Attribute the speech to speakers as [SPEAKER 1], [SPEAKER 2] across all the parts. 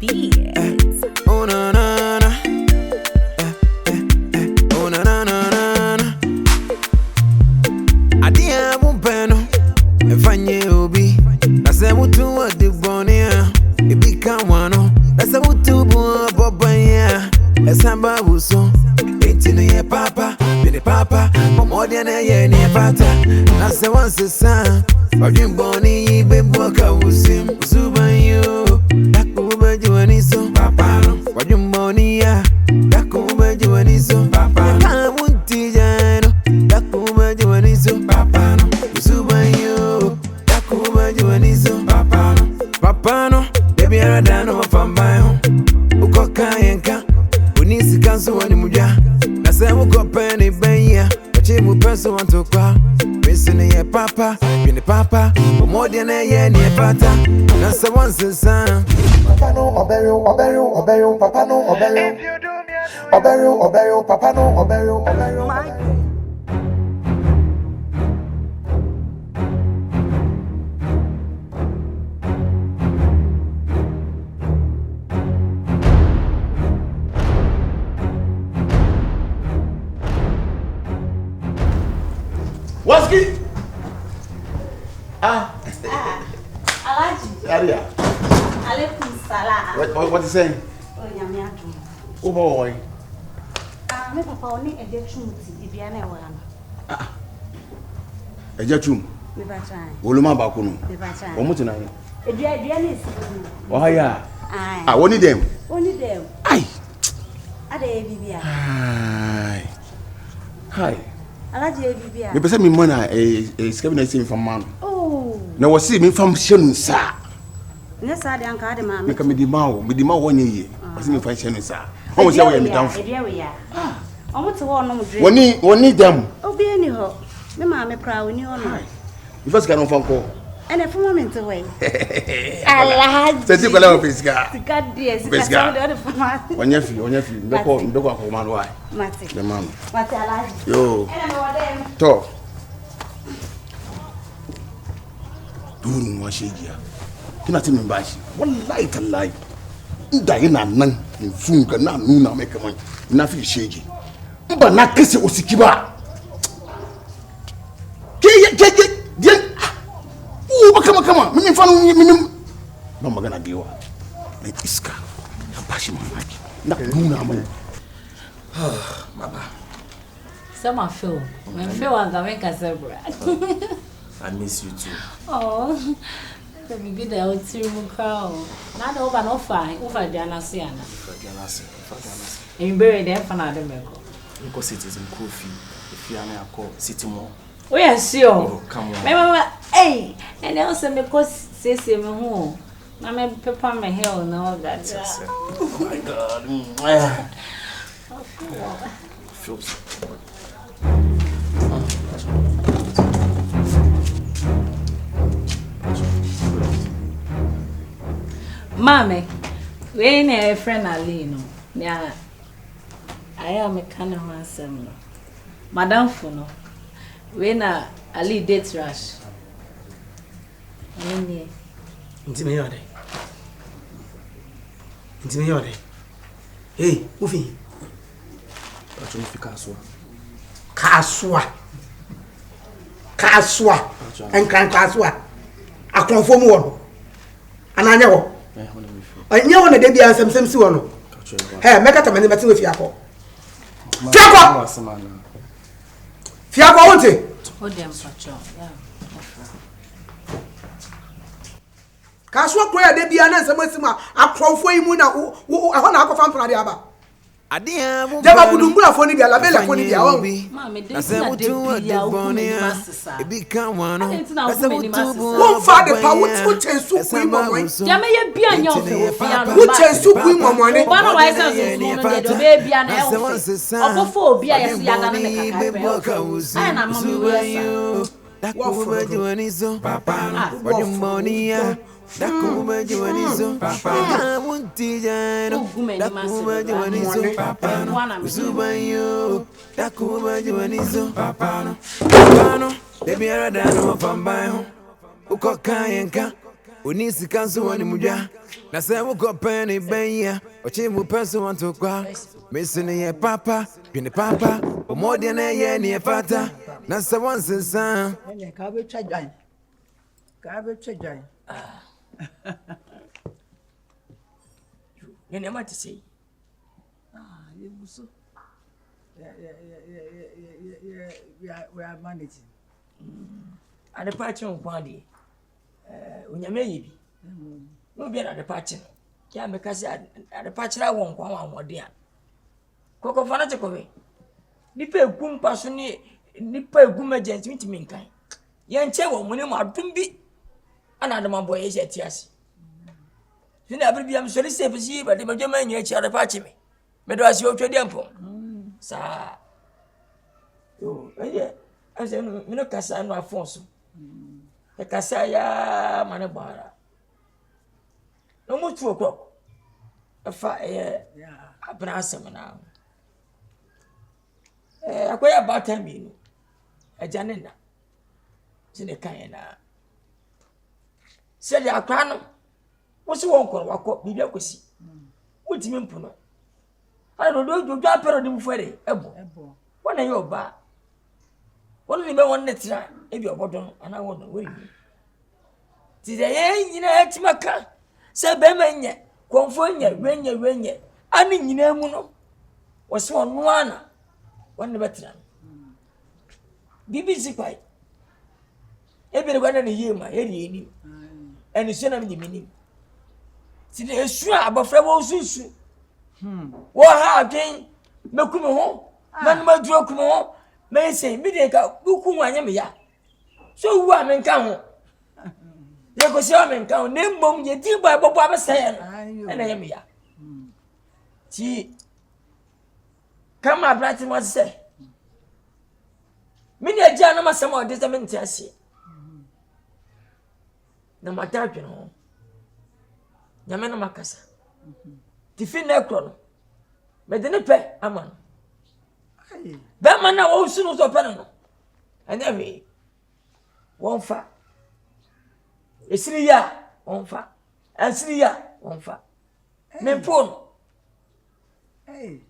[SPEAKER 1] beats.
[SPEAKER 2] Oh na na na. Oh na na na na. Adia bumpeno. Efanye obi. Nase mutu wa de bonia. Ebi kawano. Nase mutu bu bobanya. Esamba buso. Etini ye papa. Bini papa. Momodia na ye ni pata. Nase wanse sa. Wajin boni bebu kawusim. Usubanyo. Dakuba juaniso. Papa no. Wajin boni ya. Dakuba juaniso. Papa no. Kamunti jano. Dakuba juaniso. Papa no. Usubanyo. Dakuba juaniso. Papa no. Papa no. Baby aradano wafambayo. Ukoka yenka. Unisi kansu wani muja. Nase uko peni benya. Wachimu peso wantokwa. Missing ye papa, bini papa, Momodia na ye ni pata. Nasa wanse sa.
[SPEAKER 3] Papa no obeyo, papa no obeyo. Obeyo, papa no obeyo.
[SPEAKER 4] What's good?
[SPEAKER 5] Alaji.
[SPEAKER 4] Aria.
[SPEAKER 5] Alaikum salam.
[SPEAKER 4] What you saying?
[SPEAKER 5] Oh, nyamiatu.
[SPEAKER 4] Oh boy.
[SPEAKER 5] Me papa oni eje chumuti bibia na ewa no.
[SPEAKER 4] Eje chum.
[SPEAKER 5] Me ba try.
[SPEAKER 4] Oluma ba kuno.
[SPEAKER 5] Me ba try.
[SPEAKER 4] Omutu na ye.
[SPEAKER 5] Edua na esi.
[SPEAKER 4] Oh haya.
[SPEAKER 5] Ai.
[SPEAKER 4] Woni dem.
[SPEAKER 5] Oni dem.
[SPEAKER 4] Ai.
[SPEAKER 5] Ade bibia.
[SPEAKER 4] Ai. Hi.
[SPEAKER 5] Alaji bibia.
[SPEAKER 4] Me pese me mana scabi na say from man.
[SPEAKER 5] Oh.
[SPEAKER 4] Na wo see me fam hyenu sa.
[SPEAKER 5] Ne sa de anka de ma
[SPEAKER 4] Me ka me di ma wonye ye. Wo see me fam hyenu sa. Wo say wo ye me down.
[SPEAKER 5] Edua we ya. Omutu wo no mdre.
[SPEAKER 4] Woni dem.
[SPEAKER 5] Obi ani ho. Me ma me kra oni ho no.
[SPEAKER 4] You first can on phone call.
[SPEAKER 5] Ene for moment way. Alaji.
[SPEAKER 4] Say ko la pesika.
[SPEAKER 5] Sika de sika de o fama.
[SPEAKER 4] Onye fi. Ndeko akoma no ai.
[SPEAKER 5] Mate.
[SPEAKER 4] The man.
[SPEAKER 5] Mate alaji.
[SPEAKER 4] Yo.
[SPEAKER 5] Ene no dem.
[SPEAKER 4] To. Duru mo shegia. Kina ti min bashi. Wallahi tallahi. Nda ina nan in funga na nuna mai kaman na fi shege. Mba na kase osikiba. Ke kama mimi mfano mimi ba magana biwa. Na iska. Ya bashi mamaki. Na nuna mai. Baba.
[SPEAKER 6] Some feel. When feel and I Nkansah bra.
[SPEAKER 7] I miss you too.
[SPEAKER 6] Oh. Let me be there with you crowd. Na do ba no fine. Over there na see ana. In bury them for na dem go.
[SPEAKER 7] Nko citizen coffee. If you are call city more.
[SPEAKER 6] We are sure.
[SPEAKER 7] Oh, come on.
[SPEAKER 6] Mama, hey, and also me cause say me home. Na me pepper my hair and all that.
[SPEAKER 7] Oh my God. Feels so good.
[SPEAKER 6] Mame, we ain't a friend Ali, no. Yeah, I am a kind of handsome. Madam Funo, we na Ali date rush.
[SPEAKER 8] Intime yode. Hey, Ufi.
[SPEAKER 7] Actually,
[SPEAKER 8] Kaswa. Nkansah. Akonfo mu wono. Ananya wo. Anya wo na de bia nsem si wono. Hey, meka tamane meti we fiako. Fiako wonte.
[SPEAKER 6] Oh, dem pacho. Yeah.
[SPEAKER 8] Kaswa kro ya de bia na nsem asima akonfo yi mu na wo na akofa mpana de aba.
[SPEAKER 2] Adia bu.
[SPEAKER 8] Deba budumbura foni bia labela foni bia won.
[SPEAKER 6] Mame, dey na de bia wo ni masisa.
[SPEAKER 2] Ebi kan wano.
[SPEAKER 6] Asa wo
[SPEAKER 8] Won fa de pa wo chensu ku imomon.
[SPEAKER 6] Ya me ye bia nya ofe wo fia no.
[SPEAKER 8] Wo chensu ku imomon.
[SPEAKER 6] Ba na wa isa so no de do be bia na e wo. Okofo obi a yesi ya ga na me kaka. Ai na mama we asa.
[SPEAKER 2] Dakuba juanizo. Papa. Wajumonia. Dakuba juanizo. Papa. Munti jano. Dakuba juanizo. Papa. Usubanyo. Dakuba juanizo. Papa. Papa. Baby aradano wafambayo. Uko kayenka. Unisi kansu wani muja. Na se wuko peni benya. Ochi mu pesu wantu kwa. Missing ye papa. Pini papa. Omodi na ye ni fata. Na se wansi sa.
[SPEAKER 1] Kabe chajai.
[SPEAKER 9] You never to say.
[SPEAKER 1] You so. We are managing.
[SPEAKER 9] At the patch on Pandi. When you may be. No be at the patch. Yeah, because at the patch I won't go on what dear. Coco fanatical. Nipe gum passionate, nipe gum agent with me kind. Yan chewa when you are dumbi. Another my boy is at yes. You never be am sorry safe, but the Majaman yet shall patch me. Medras your temple. Sir. Oh, yeah. I said, Nkansah no Afonso. Nkansah ya manabara. No more 2 o'clock. A fire, a brassam now. A quay about 10 minutes. A janina. Sinekayana. Said ya crown. What's the one called Wako? Be able to see. What do you mean? I don't know. You got a him for it. Ebo. What are you about? Only me one net try. If you're bottom, and I want to win. Today, you know, Timaka. Say, Bemanya, Confonia, when ye. I mean, you know, was one. One veteran. BBC quite. Everyone in the year, my head, and the son of the meaning. See, the sure about Fremo Susu. What again? No come home. Man, my drug come home. May say, Mideka, who come on ya. So, woman come. You go see me count. Name bomb, you deal by Bob saying, and I am ya. See, come my brother must say. Many a gentleman, some more disament, I see. No matter, you know. Yamana Makasa. Tiffin Necron. But then a pet, a man. That man now also knows a panel. And every one fat. A 3 year, one fat. And 3 year, one fat. Mempon.
[SPEAKER 1] Hey,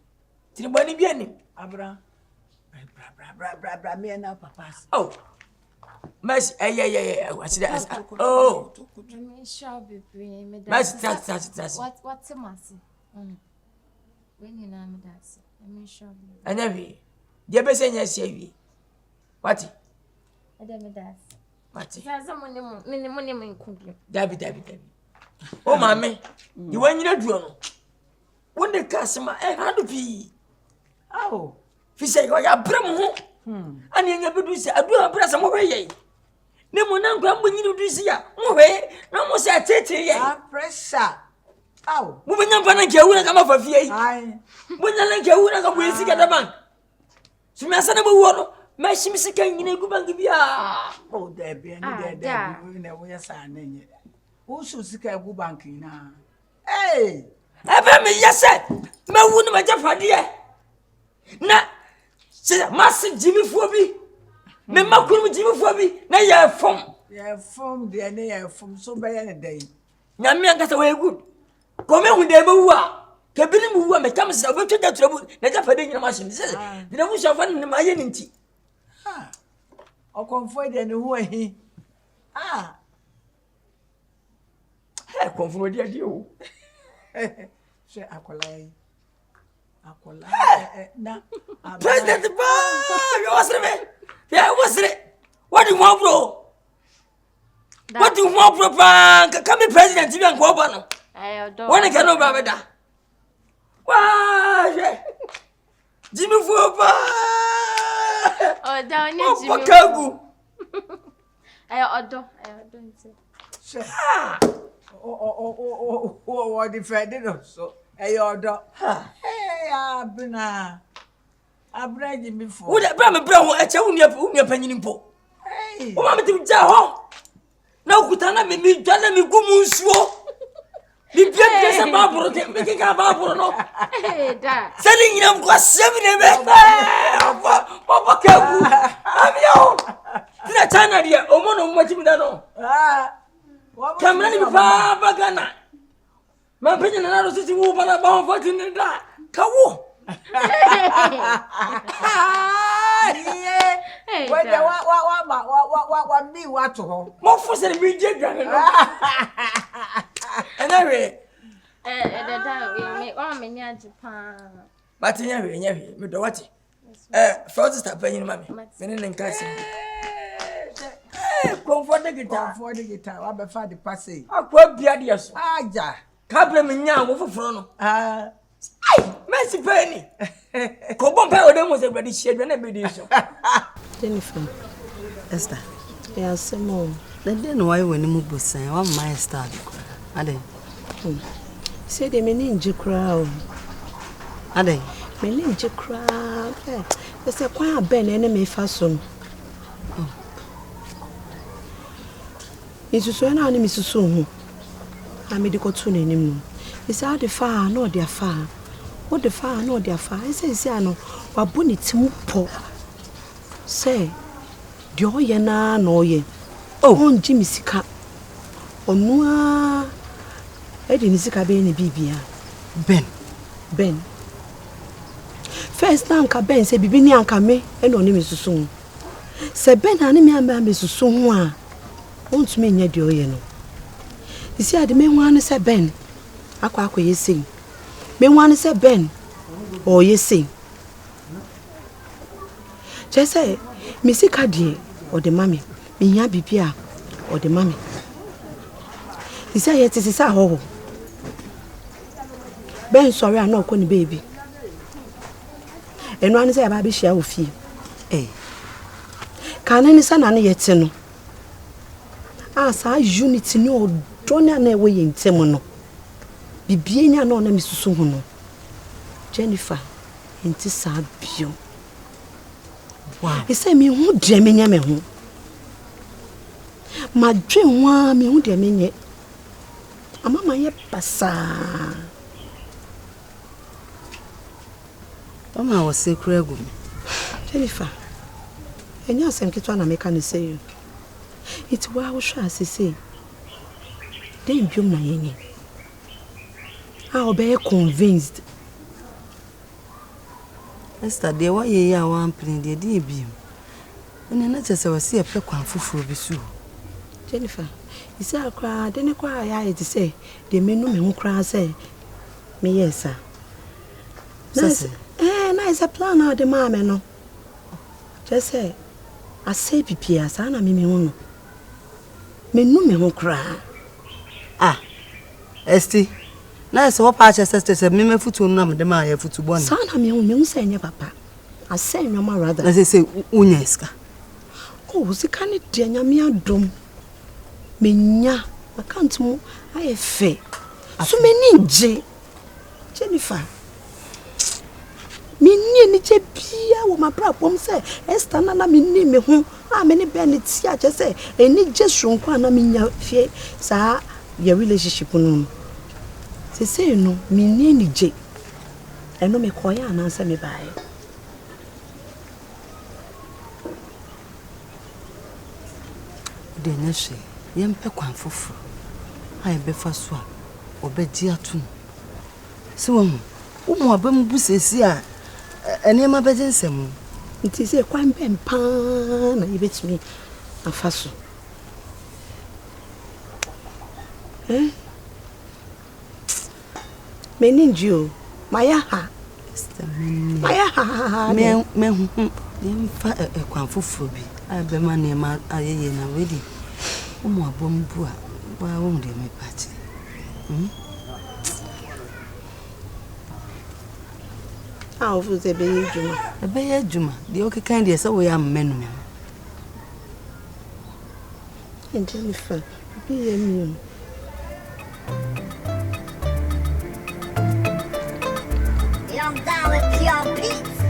[SPEAKER 9] Tibani Biani.
[SPEAKER 1] Abra. Bra, me and now, papas.
[SPEAKER 9] Oh, Miss, yeah. What's that? Oh, Miss, that's
[SPEAKER 10] What's a massy? When you know me, that's
[SPEAKER 9] and every. The best thing I say, what?
[SPEAKER 10] I don't know that.
[SPEAKER 9] What?
[SPEAKER 10] There's someone in cooking.
[SPEAKER 9] David. Oh, mammy, you want you to do. When the customer, how to be?
[SPEAKER 1] Oh,
[SPEAKER 9] He said, "Oh, ya bram and you never do say, I do a brass and away. No more now, when you do see ya. Away, no more say,
[SPEAKER 1] pressure. Oh,
[SPEAKER 9] moving up and I come off of ye.
[SPEAKER 1] I.
[SPEAKER 9] When I like you, I go with the bank. So, my son of a water, my shimmy can you go back to be
[SPEAKER 1] Oh, there be any there. We are signing it. Who should seek a good banking now? Hey,
[SPEAKER 9] I me, yes, sir. My wound, my Jaffa, dear. Na, say, Master Jimmy Fobi. Me makuru Jimmy Fobi. Na ya from.
[SPEAKER 1] yeah, from the near from so by any day.
[SPEAKER 9] Na me anga way good. Come hu de bewa. Ke bini mu wa me kam say obetu da trouble. Na Jaffa de nyina machine. Say, na mu shafa ni ma ye nti.
[SPEAKER 1] Ah. O comfort and who he. Ah.
[SPEAKER 9] Hey, confirm dia o.
[SPEAKER 1] Say akolai. Na
[SPEAKER 9] President ba, you was it? Yeah, was it? What do you want, bro? What do you want, bro? Come be president, you and go on.
[SPEAKER 10] I don't.
[SPEAKER 9] When I can know about that. Why? Jimmy Foba.
[SPEAKER 10] Oh, down here, Jimmy.
[SPEAKER 9] Kagu.
[SPEAKER 10] I don't say.
[SPEAKER 1] Oh, defended also. Hey, order. Hey, Abna. Abna Jimmy Foba.
[SPEAKER 9] Would I bring a brown at your penny po?
[SPEAKER 1] Hey.
[SPEAKER 9] Oh, I'm to Jaho. Now, Kutana me Gumuswo. The place a barber, making a barber, no.
[SPEAKER 10] Hey, Dad.
[SPEAKER 9] Selling them was 7 Papa Kabu. I'm yo. Did I turn idea? Oh, no, much in that.
[SPEAKER 1] Ah.
[SPEAKER 9] Kamera ni pa bagana. Ma penye na ro sisi wo bana ba ho fati ni da. Kawo.
[SPEAKER 1] Whether what me what to home.
[SPEAKER 9] Mo fo se mi je dwane no. Anyway.
[SPEAKER 10] Me nya Japan.
[SPEAKER 9] But anyway, me do what? First step penny mami. Me ne Nkansah. Comfort the guitar.
[SPEAKER 1] What be fa the passe?
[SPEAKER 9] Akwa bia de so.
[SPEAKER 1] Aja.
[SPEAKER 9] Ka bre me nya wo foforo no. Ai, Messi penny. Ko bon pa o de mo se gbadi hie na be di so.
[SPEAKER 11] Jennifer. Esther. Yeah, Simon. Then why when you move bosan, one my Esther. Ade. Say the meaning je crowd. Ade. Meaning je crowd. They say kwa ben ene me faso. Isusu na ani misusu hu. Amedi ko tu na nim no. Isi ade fa na ode afa. What the fa na ode afa. Isi ano wabo ni timu po. Say the oye na no ye. Oh, on Jimmy Sika. Onua Edi ni sika be ni bibia. Ben. First time ka Ben say bibi ni anka me e no ni mesusu. Se Ben ani me amba mesusu ho a. Ontumi nya de oye no. Isi ade me wan se Ben. Akwa yesi. Me wan se Ben. O yesi. Je say me sika die o de mami. Me nya bibia o de mami. Isi ayeti sisa ho. Ben sorry I no ko ni baby. Enu an say ba bi hia ofie. Kan ni sa na ne yete no. Asa unity ni odona na we yentem no. Bibie nya na na misusu hu no. Jennifer, enti sa bio. Wow. E say me hu de me nya me hu. Ma dwe ho me hu de me nye. Amama ye pasa. Mama was say kregu. Jennifer. Enya asem kitwa na meka ne say you. It wa wo hwa asese. Dem biom na yenye. How be convinced. Esther, de wa ye ya wan plan de dey biom. Ene na tese wa se e pe kwan foforo bi su. Jennifer, you say akra de ne kwa ya it say de menu me hu kra say me yes ah. Nice. Nice a plan out the mama no. Just say I say pipia sana me hu no. Menu me hu kra. Ah. Esti. Nice what patch sister me futu no am de ma ya futu bon. Sana me hu say nya papa. I say my rather. I say unyeska. Oh, sika ne de nya me adom. Menya account mu aye fe so meni nje Jennifer meni ni je bia wo mabrapom se Esther na meni me hu a meni be ne ti a je se eni je sonko na menya fie sa your relationship no se no meni ni je eno me koya na se me bae de nyeshe yempe kwan foforo ai be fa so a obedi atu se wo mu abam busesi a enema beje nsem nti se kwan bem pa na yebetumi afa so meninjio maya ha me yemfa kwan foforo bi ai be ma ne ma ayeye na wedi umu abombu a wa wo de me party ofu ze be yejuma de o kekan de se wo ya mmenu me Jennifer be yemi
[SPEAKER 12] I'm down with your beats.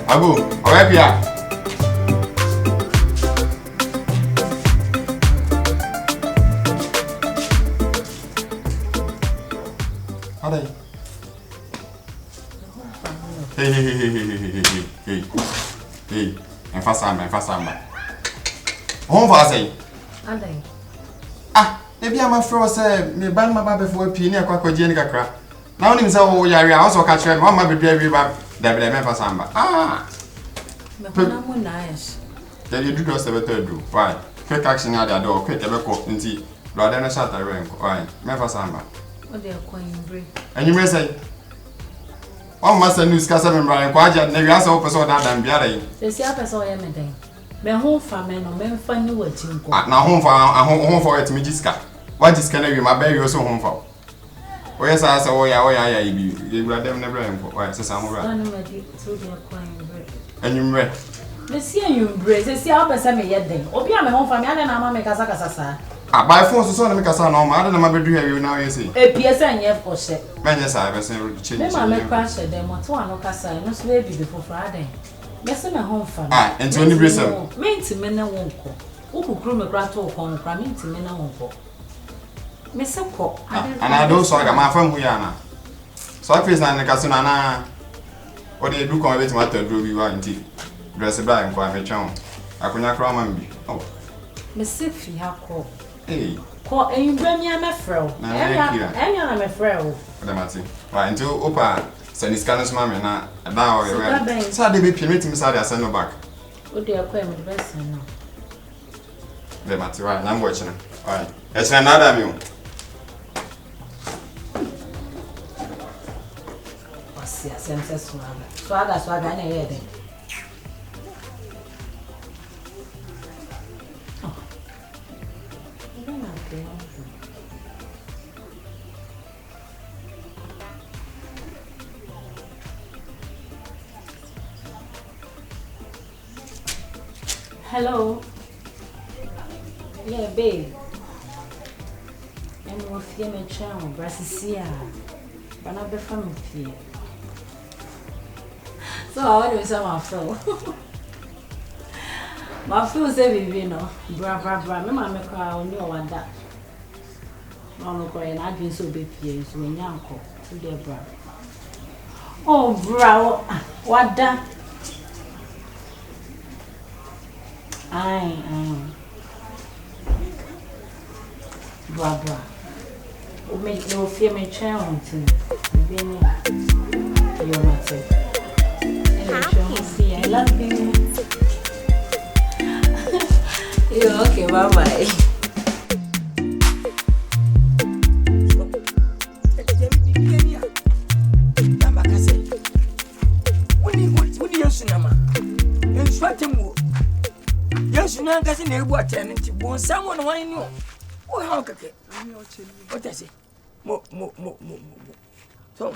[SPEAKER 13] Abu, ọ̀rẹ́ bíà. Adé. Hey. Enfasamba. Home for say.
[SPEAKER 10] Andai.
[SPEAKER 13] Ah, ebi am afro say me ban ma ba before pii ne akwaje ni kakra. Na onim say wo yare a so ka kire me ma be bia wi ba da bele me enfasamba. Ah.
[SPEAKER 10] Me kona mo nice.
[SPEAKER 13] Then you do those better do. Why? Quick action at the door, quick ever call into Lordana Shatter rank. Why? Memphis Samba.
[SPEAKER 10] What they are calling break.
[SPEAKER 13] And you may say, oh, Master News Castle and Brian Quaja, never answer open so that and Biara.
[SPEAKER 10] They see up as I am a day. Me home family no me find you what you go.
[SPEAKER 13] Now home for it, Mijiska. What is can I be my baby also home for? Oh, yes, I say, oh, yeah, you brother never for. Why, says I'm right. And you read.
[SPEAKER 10] Me see you embrace. See how person me yet then. Obi am home family and na mama me kasa kasa.
[SPEAKER 13] Ah, by force so na me kasa no ma, na ma be do here now you see.
[SPEAKER 10] E piesa nye for she.
[SPEAKER 13] Man yes I person change.
[SPEAKER 10] Me ma me crash them what one no kasa no so be before Friday. Me say me home family.
[SPEAKER 13] Ah, enti oni bresem.
[SPEAKER 10] Me ntime na wonko. Ukukuru me kra to kon kra me ntime na wonko. Me se ko.
[SPEAKER 13] And I don't so ga ma fam hu ya na. So face na kasa na o de du kon be ti ma ta dro bi wa nti. Dress by and kwa me chon. Akonya kra ma mbi. Oh.
[SPEAKER 10] Me se fi ha ko.
[SPEAKER 13] Hey.
[SPEAKER 10] Ko enbra mi am frel. Enya na me frel.
[SPEAKER 13] Oda mati. Wa nti opa sani scanner ma me na da o ye. Sa de be pie me sa de send no back.
[SPEAKER 10] O de akwa me de best no.
[SPEAKER 13] De mati wa na mbo china. Alright. E china na da mi o.
[SPEAKER 10] Osia sense swaga. Swaga na ye de. Hello. Yeah, babe. I'm with you, my child, Brassicia. But not be from here. So, I want to say my phone. My phone say, baby, no. Bra. Remember, I cry on you or that. No, crying. I've been so big here, so when you're uncle, to their bra. Oh, bro, what that? I bra. O make no fear my child to be me. You're not it. I love you. You're okay, bye.
[SPEAKER 9] Nkansah na ebu atene nti bon someone why no o ha okeke o tese mo so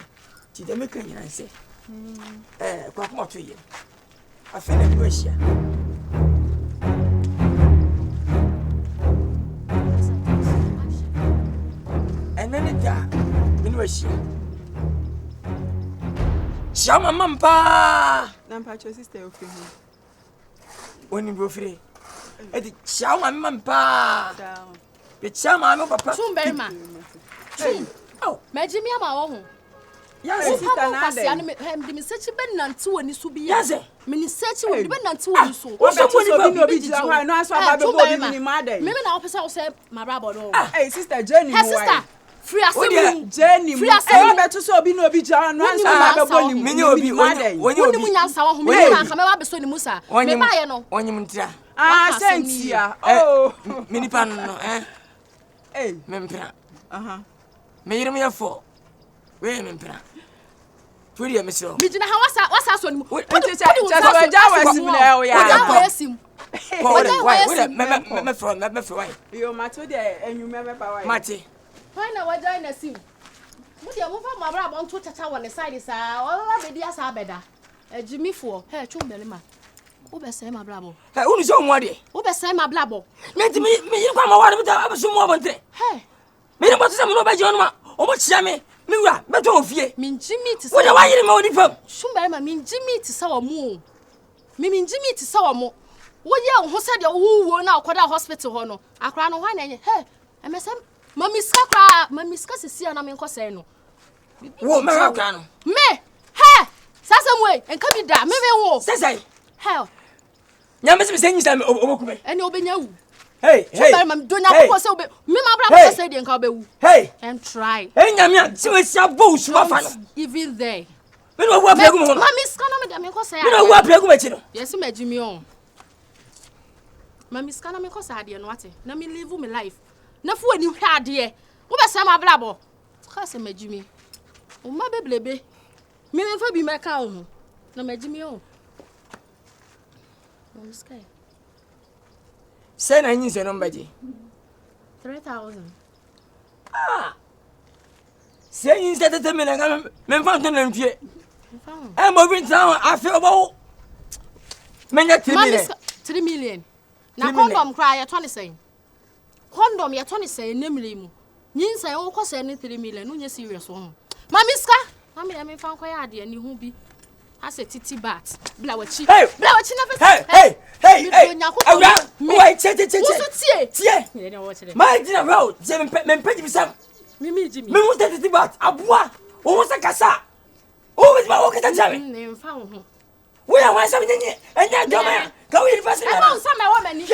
[SPEAKER 9] ti de meka nyina nse kwa kuma to ye afa na bu ahia enene ta minu ahia shama mampa
[SPEAKER 14] na mpacho sister ofiri
[SPEAKER 9] oni brofire edi chama mampa be chama no papa
[SPEAKER 15] Tumberma oh meji mi ama wo ho
[SPEAKER 14] yes sister na dey
[SPEAKER 15] de me search ben nante woni so bi
[SPEAKER 9] yes
[SPEAKER 15] me ni search woni ben nante woni so
[SPEAKER 14] o so woni bi obi jira ho no aso aba be obi ni ma dey
[SPEAKER 15] me na wo pesa wo say ma brabo no
[SPEAKER 14] hey sister Jenny
[SPEAKER 15] hey sister free asem
[SPEAKER 14] Jenny free asem be to so obi no obi jira no aso aba be boni
[SPEAKER 9] me ni obi
[SPEAKER 15] woni mu nyansa wo ho me na ka me wa be so ni musa me ba ye no
[SPEAKER 9] onyim ntira
[SPEAKER 14] sentia oh
[SPEAKER 9] mini pan no
[SPEAKER 14] eh
[SPEAKER 9] mempra me yirim ye fo we mempra furi ye mesro
[SPEAKER 15] mi jina ha wasa so ni mu
[SPEAKER 14] nti se so ja wasim na o ya
[SPEAKER 15] ja wasim
[SPEAKER 9] me fro why
[SPEAKER 14] yo mato de enwume me pa why
[SPEAKER 9] mate
[SPEAKER 15] why na waja na sim mu de mu fa ma bra bon to chacha won side sa o ba be dia sa beda ejimifo he chumbelema wo be say ma blabo
[SPEAKER 9] he unu so nwa de
[SPEAKER 15] wo be say ma blabo
[SPEAKER 9] menti me yin kwa ma wa de ta abeso mu obontre
[SPEAKER 15] he
[SPEAKER 9] me ni boto se me no ba je onu ma o mo chia me wura beto ofie
[SPEAKER 15] minjimi ti
[SPEAKER 9] wo de wa yiri me odi fam
[SPEAKER 15] chumbelema minjimi ti sa wo mu minjimi ti sa wo mu wo ye ho se de wo na akoda hospital ho no akra no hwan na enye he emesem mamiska sesi na me nkose no
[SPEAKER 9] wo me akra no
[SPEAKER 15] me he Sasa way and come da me wo.
[SPEAKER 9] Say.
[SPEAKER 15] Hell.
[SPEAKER 9] Nyame se say nyisa me obokume.
[SPEAKER 15] Eni obenya wu.
[SPEAKER 9] Hey.
[SPEAKER 15] Mam do nya ko se obe. Me ma bra say de nka obewu.
[SPEAKER 9] Hey.
[SPEAKER 15] And try.
[SPEAKER 9] Hey nyame se we sia bo usuba fa no.
[SPEAKER 15] Even there.
[SPEAKER 9] Me no wa plegu mo.
[SPEAKER 15] Mami ska na me da me ko say.
[SPEAKER 9] Me no wa plegu me chi no.
[SPEAKER 15] Yes me jimi on. Mami ska na me ko say ade no ate. Na me live my life. Na fu ani hwa ade. Wo be say ma bra bo. Ka say ma jimi. O ma beblebe. Me fa bi meka ho. Na ma jimi on. Mami ska.
[SPEAKER 9] Say na yin se no mbaji.
[SPEAKER 15] 3,000.
[SPEAKER 9] Ah. Say yin se tete me na me fa to na mfie. Eh mo bin town afi obo. Menya 3 million.
[SPEAKER 15] 3 million. Na condom cry ya 20 sen. Condom ya 20 sen na mire mu. Nyin sen wo ko sen 3 million no nya serious wo. Mami ska. Mami me fa nko ya ade ani hu bi. Ase titi bat. Bla wachi. Bla wachi na face.
[SPEAKER 9] Hey. Awra. Wait, che. Tie. My dinner road. Je me pedi bisam.
[SPEAKER 15] Mimi Jimmy.
[SPEAKER 9] Me musta titi bat. Abua. O musta kasa. O me ba o keta chame.
[SPEAKER 15] Ne fa ho.
[SPEAKER 9] We are one some nyenye. Enya doma. Ka we pass na.
[SPEAKER 15] E ba usama wo mani.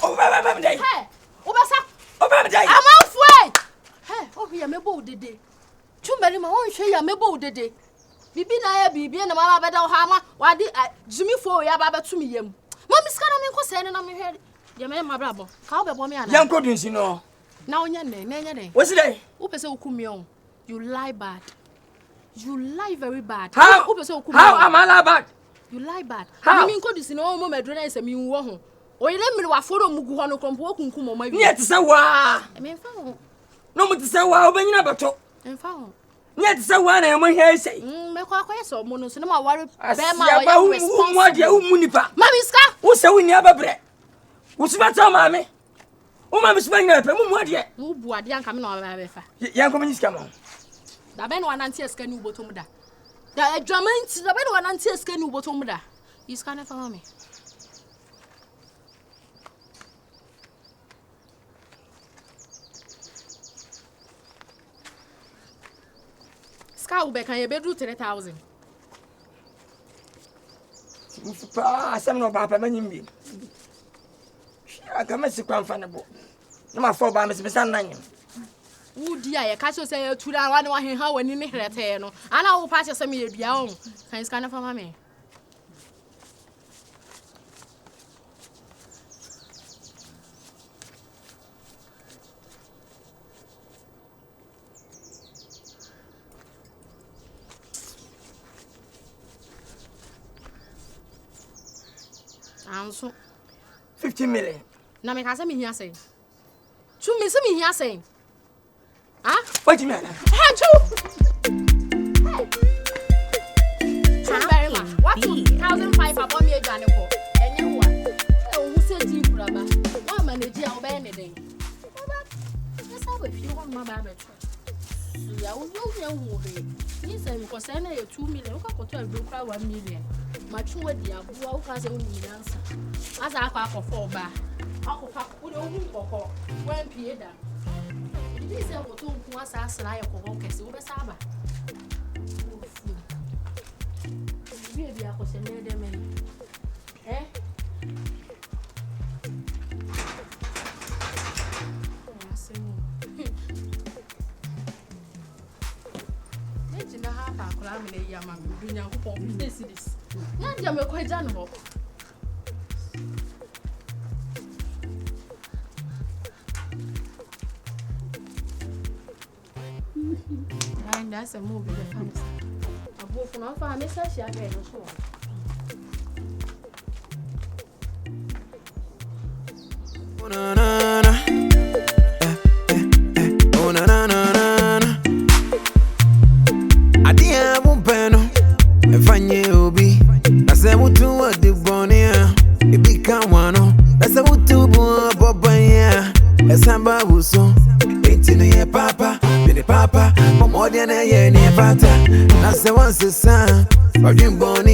[SPEAKER 9] O ba me dai.
[SPEAKER 15] Hey. O ba sa.
[SPEAKER 9] O ba me dai.
[SPEAKER 15] Amanfo e. Hey, o hia me bo dede. Chumbali ma won hwe ya me bo dede. Bibi na ya bibi na mama beda ha ma wade Jimmy fo ya ba betu mi yam. Mami ska na me ko se na me hwe de me ma brabo. Ka wo be bo me ana.
[SPEAKER 9] Yanko dunsi no.
[SPEAKER 15] Na onya ne, na nya ne.
[SPEAKER 9] What's it?
[SPEAKER 15] Wo pese okumi on. You lie bad. You lie very bad.
[SPEAKER 9] How?
[SPEAKER 15] Wo pese okumi.
[SPEAKER 9] How am I lie bad?
[SPEAKER 15] You lie bad.
[SPEAKER 9] How?
[SPEAKER 15] Me nko dunsi no mo medro na se mi nwo ho. Oyire mmiri wa foro mugu ho no krompo okunkum o ma wi.
[SPEAKER 9] Ni ete se wa.
[SPEAKER 15] Me fa ho.
[SPEAKER 9] No mo te se wa obanyina beto.
[SPEAKER 15] Emfa ho.
[SPEAKER 9] Ni ete se wa na mo hia sei.
[SPEAKER 15] Me kwa yeso mo no so na ma ware be ma
[SPEAKER 9] ya ba hu munipa.
[SPEAKER 15] Mami ska.
[SPEAKER 9] Wo se wo ni ababre. Wo suba ta ma me. Wo ma me suba ni ape mu ade.
[SPEAKER 15] Wo bu ade anka me na ba be fa.
[SPEAKER 9] Ya ko me niska ma.
[SPEAKER 15] Da be no ananti eska ni ubotom da. Da adwamanti da be no ananti eska ni ubotom da. Iska na fa me. Ska ube kan ye bedru 3,000.
[SPEAKER 9] Pa sam no ba pa manyim. Aka ma sikwa mfa ne bo. Na ma fo ba me se san nanyo.
[SPEAKER 15] Wudi ya ka so say tura wa ne wa henha wani ne hrete no. Ana wo pa che se me ye bia on. Kan ska na fa ma me. Anso
[SPEAKER 9] 50 million.
[SPEAKER 15] Na me ka say me hia say. Chu me say me hia say. Ah?
[SPEAKER 9] What you mean?
[SPEAKER 15] Hey, Chu. Hey. Very much. What 1,500 abon me adwane ko. Enye wo a. E wo se di kuraba. Wa manage a oba ene den. Oba. Esa we fi won ma ba beto. Ya wo wo he. Ni say me ko say na ye 2 million. Wo ka ko to adwo kra 1 million. Ma chu we di abuwa wo ka say won Nkansah. Asa akwa akofo ba. Akofo wo de wo nkoko. Wan pie da. This is what you want to ask. I am going to say, "What is it?" Baby, I was saying that man. Eh? Imagine that half a gram in a yam and doing your home business. Not your quite done. And that's a movie that comes. A book from our family says she had a show.
[SPEAKER 2] Na na na. Oh na na na na. Adia bumpeno. Efanye obi. Ase mutu wa de bonia. Ebi kanwano. Ase mutu bu bobanya. Esamba buso. Etino ye papa. Papa, my mother na ye ni pata. Na se once son, but you born